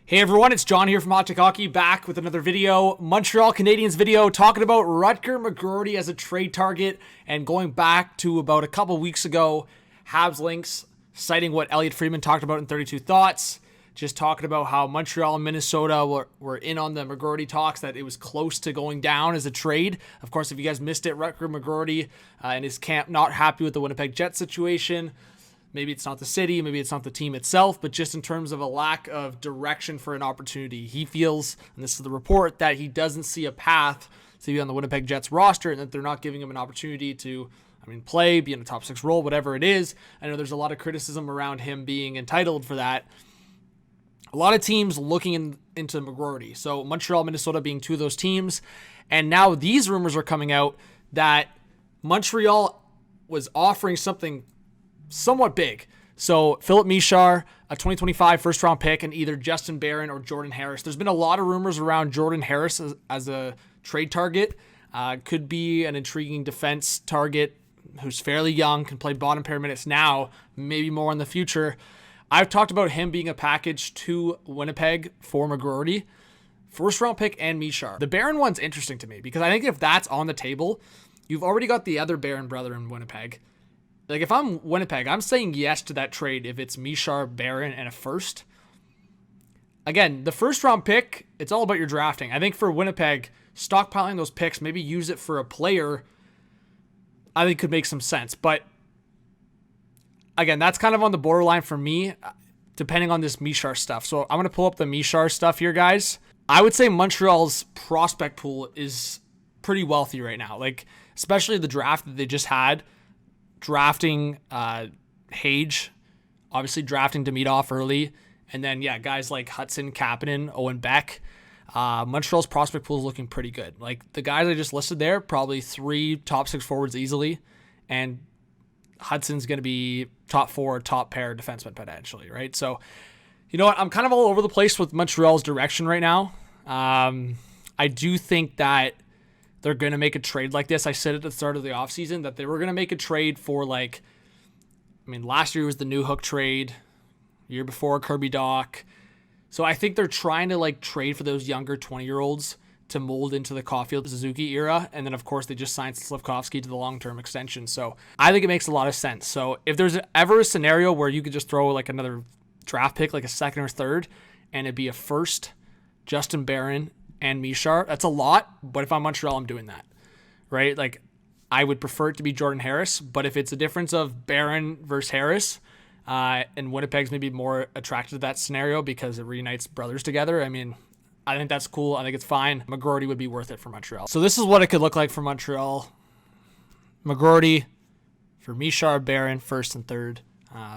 Hey everyone, it's John here from Hot Take Hockey, back with another video. Montreal Canadiens video talking about Rutger McGroarty as a trade target, and going back to about a couple weeks ago, Habs links citing what Elliotte Friedman talked about in 32 Thoughts, just talking about how Montreal and Minnesota were in on the McGroarty talks, that it was close to going down as a trade. Of course, if you guys missed it, Rutger McGroarty and his camp not happy with the Winnipeg Jets situation. Maybe it's not the city, maybe it's not the team itself, but just in terms of a lack of direction for an opportunity. He feels, and this is the report, that he doesn't see a path to be on the Winnipeg Jets roster and that they're not giving him an opportunity to, play, be in a top six role, whatever it is. I know there's a lot of criticism around him being entitled for that. A lot of teams looking into McGroarty. So Montreal, Minnesota being two of those teams. And now these rumors are coming out that Montreal was offering something somewhat big. So Filip Mesar, a 2025 first round pick, and either Justin Barron or Jordan Harris. There's been a lot of rumors around Jordan Harris as a trade target. Could be an intriguing defense target who's fairly young, can play bottom pair minutes now, maybe more in the future. I've talked about him being a package to Winnipeg for McGroarty, first round pick and Mesar. The Barron one's interesting to me because I think if that's on the table, you've already got the other Barron brother in Winnipeg. Like, if I'm Winnipeg, I'm saying yes to that trade if it's Mesar, Barron, and a first. Again, the first-round pick, it's all about your drafting. I think for Winnipeg, stockpiling those picks, maybe use it for a player, I think could make some sense. But, again, that's kind of on the borderline for me, depending on this Mesar stuff. So I'm going to pull up the Mesar stuff here, guys. I would say Montreal's prospect pool is pretty wealthy right now. Like, especially the draft that they just had. Drafting Hage, obviously drafting Demidov early, and then guys like Hudson, Kapanen, Owen Beck. Montreal's prospect pool is looking pretty good. Like the guys I just listed there, probably 3 top 6 forwards easily, and Hudson's going to be top 4, top pair defenseman potentially, right? So, you know what? I'm kind of all over the place with Montreal's direction right now. I do think that they're going to make a trade like this. I said at the start of the offseason that they were going to make a trade for last year was the New Hook trade, year before Kirby Dach. So I think they're trying to trade for those younger 20-year-olds to mold into the Caulfield Suzuki era. And then of course they just signed Slafkovsky to the long-term extension. So I think it makes a lot of sense. So if there's ever a scenario where you could just throw another draft pick, like a second or third, and it'd be a first, Justin Barron, and Mesar, that's a lot, but if I'm Montreal, I'm doing that, right? Like, I would prefer it to be Jordan Harris, but if it's a difference of Barron versus Harris, and Winnipeg's maybe more attracted to that scenario because it reunites brothers together, I think that's cool. I think it's fine. McGroarty would be worth it for Montreal. So this is what it could look like for Montreal. McGroarty for Mesar, Barron, first and third.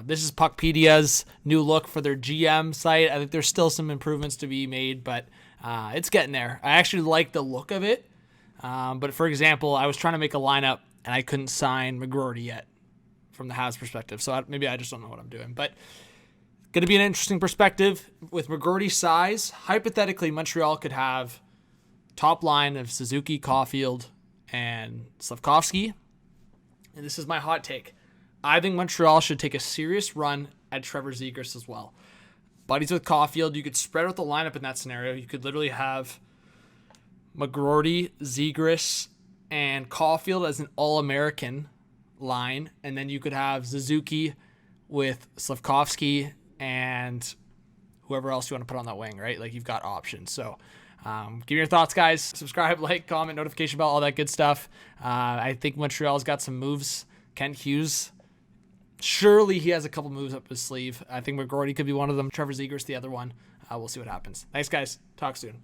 This is Puckpedia's new look for their GM site. I think there's still some improvements to be made, but it's getting there. I actually like the look of it. But for example, I was trying to make a lineup and I couldn't sign McGroarty yet from the Habs perspective. So maybe I just don't know what I'm doing. But going to be an interesting perspective. With McGroarty's size, hypothetically, Montreal could have top line of Suzuki, Caulfield, and Slafkovsky. And this is my hot take. I think Montreal should take a serious run at Trevor Zegras as well. Buddies with Caulfield, you could spread out the lineup in that scenario. You could literally have McGroarty, Zegras, and Caulfield as an all-American line, and then you could have Suzuki with Slafkovsky and whoever else you want to put on that wing, right? Like, you've got options. So give me your thoughts, guys. Subscribe, like, comment, notification bell, all that good stuff. I think Montreal's got some moves. Kent Hughes, surely he has a couple moves up his sleeve. I think McGroarty could be one of them. Trevor Zegras, the other one. We'll see what happens. Thanks, guys. Talk soon.